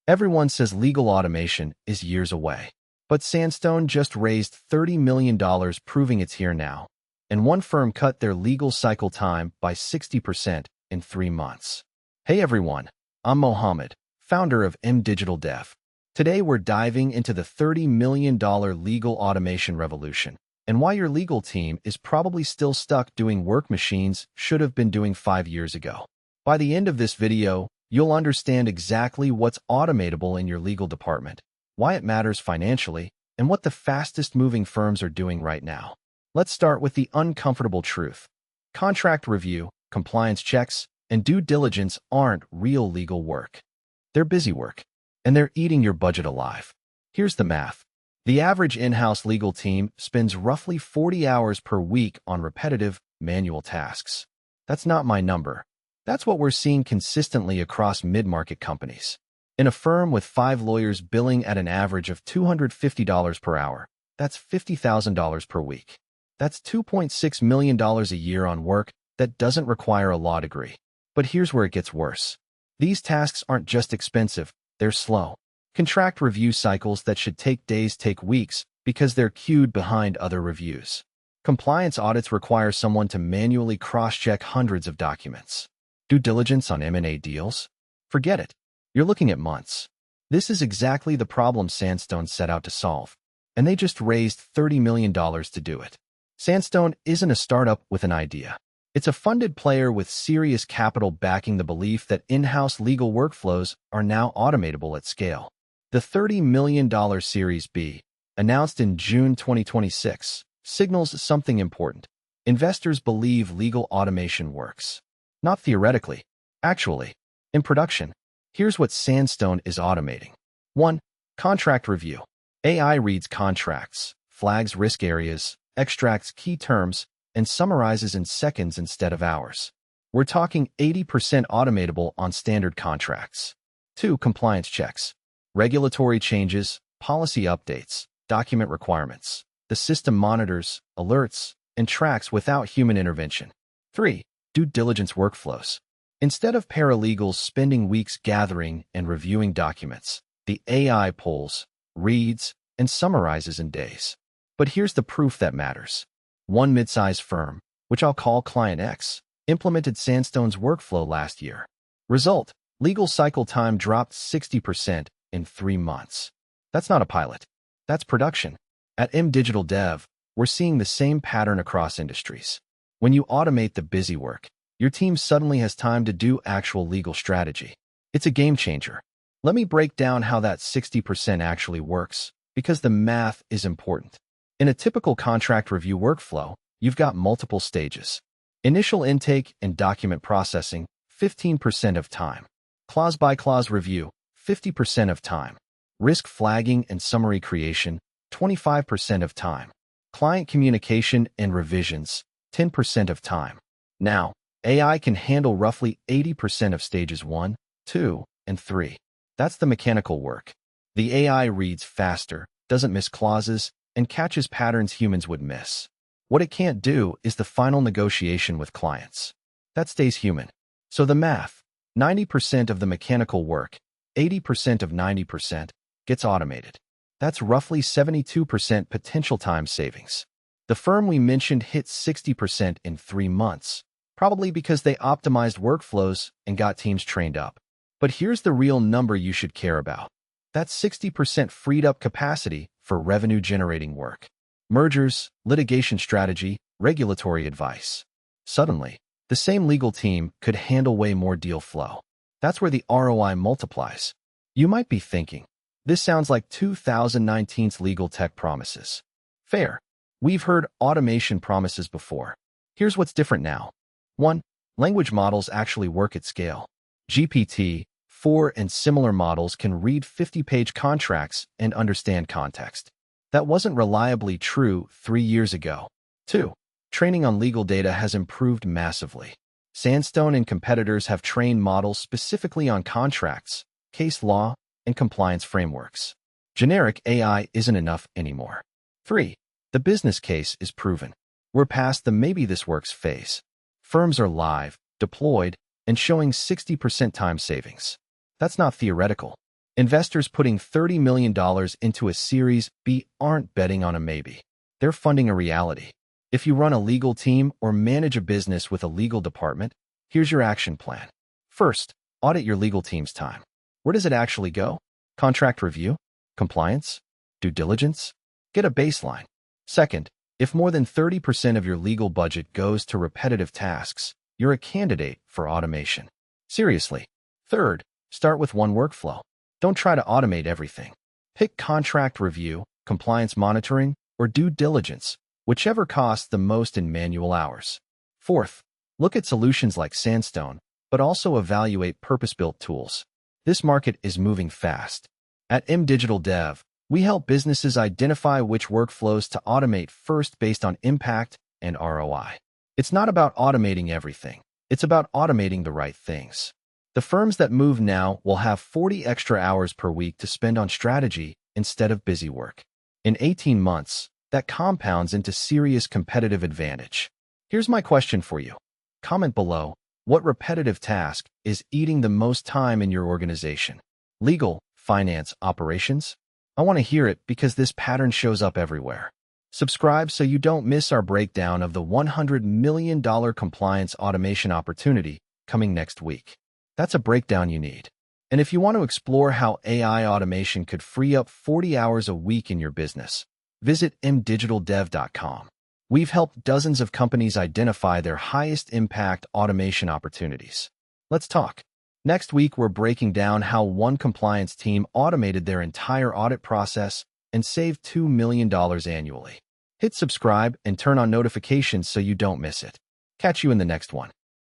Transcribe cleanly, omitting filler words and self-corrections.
Everyone says legal automation is years away. But Sandstone just raised $30 million proving it's here now. And one firm cut their legal cycle time by 60% in 3 months. Hey everyone, I'm Mohammed, founder of Digital Dev. Today we're diving into the $30 million legal automation revolution and why your legal team is probably still stuck doing work machines should have been doing 5 years ago. By the end of this video, you'll understand exactly what's automatable in your legal department, why it matters financially, and what the fastest-moving firms are doing right now. Let's start with the uncomfortable truth. Contract review, compliance checks, and due diligence aren't real legal work. They're busy work, and they're eating your budget alive. Here's the math. The average in-house legal team spends roughly 40 hours per week on repetitive, manual tasks. That's not my number. That's what we're seeing consistently across mid-market companies. In a firm with 5 lawyers billing at an average of $250 per hour, that's $50,000 per week. That's $2.6 million a year on work that doesn't require a law degree. But here's where it gets worse. These tasks aren't just expensive, they're slow. Contract review cycles that should take days take weeks because they're queued behind other reviews. Compliance audits require someone to manually cross-check hundreds of documents. Due diligence on M&A deals? Forget it. You're looking at months. This is exactly the problem Sandstone set out to solve, and they just raised $30 million to do it. Sandstone isn't a startup with an idea. It's a funded player with serious capital backing the belief that in-house legal workflows are now automatable at scale. The $30 million Series B, announced in June 2026, signals something important. Investors believe legal automation works. Not theoretically, actually. In production, here's what Sandstone is automating. 1. Contract review. AI reads contracts, flags risk areas, extracts key terms, and summarizes in seconds instead of hours. We're talking 80% automatable on standard contracts. 2. Compliance checks. Regulatory changes, policy updates, document requirements. The system monitors, alerts, and tracks without human intervention. 3. Due diligence workflows. Instead of paralegals spending weeks gathering and reviewing documents, the AI pulls, reads, and summarizes in days. But here's the proof that matters. One mid-size firm, which I'll call Client X, implemented Sandstone's workflow last year. Result, legal cycle time dropped 60% in 3 months. That's not a pilot. That's production. At Digital Dev, we're seeing the same pattern across industries. When you automate the busy work, your team suddenly has time to do actual legal strategy. It's a game changer. Let me break down how that 60% actually works, because the math is important. In a typical contract review workflow, you've got multiple stages. Initial intake and document processing, 15% of time. Clause-by-clause review, 50% of time. Risk flagging and summary creation, 25% of time. Client communication and revisions, 10% of time. Now, AI can handle roughly 80% of stages 1, 2, and 3. That's the mechanical work. The AI reads faster, doesn't miss clauses, and catches patterns humans would miss. What it can't do is the final negotiation with clients. That stays human. So the math, 90% of the mechanical work, 80% of 90%, gets automated. That's roughly 72% potential time savings. The firm we mentioned hit 60% in 3 months, probably because they optimized workflows and got teams trained up. But here's the real number you should care about. That's 60% freed up capacity for revenue-generating work. Mergers, litigation strategy, regulatory advice. Suddenly, the same legal team could handle way more deal flow. That's where the ROI multiplies. You might be thinking, this sounds like 2019's legal tech promises. Fair. We've heard automation promises before. Here's what's different now. 1. Language models actually work at scale. GPT-4 and similar models can read 50-page contracts and understand context. That wasn't reliably true 3 years ago. 2. Training on legal data has improved massively. Sandstone and competitors have trained models specifically on contracts, case law, and compliance frameworks. Generic AI isn't enough anymore. 3. The business case is proven. We're past the maybe this works phase. Firms are live, deployed, and showing 60% time savings. That's not theoretical. Investors putting $30 million into a Series B aren't betting on a maybe. They're funding a reality. If you run a legal team or manage a business with a legal department, here's your action plan. First, audit your legal team's time. Where does it actually go? Contract review? Compliance? Due diligence? Get a baseline. Second, if more than 30% of your legal budget goes to repetitive tasks, you're a candidate for automation. Seriously. Third, start with one workflow. Don't try to automate everything. Pick contract review, compliance monitoring, or due diligence, whichever costs the most in manual hours. Fourth, look at solutions like Sandstone, but also evaluate purpose-built tools. This market is moving fast. At Digital Dev, we help businesses identify which workflows to automate first based on impact and ROI. It's not about automating everything. It's about automating the right things. The firms that move now will have 40 extra hours per week to spend on strategy instead of busy work. In 18 months, that compounds into serious competitive advantage. Here's my question for you. Comment below, what repetitive task is eating the most time in your organization? Legal, finance, operations? I want to hear it because this pattern shows up everywhere. Subscribe so you don't miss our breakdown of the $100 million compliance automation opportunity coming next week. That's a breakdown you need. And if you want to explore how AI automation could free up 40 hours a week in your business, visit mdigitaldev.com. We've helped dozens of companies identify their highest impact automation opportunities. Let's talk. Next week, we're breaking down how one compliance team automated their entire audit process and saved $2 million annually. Hit subscribe and turn on notifications so you don't miss it. Catch you in the next one.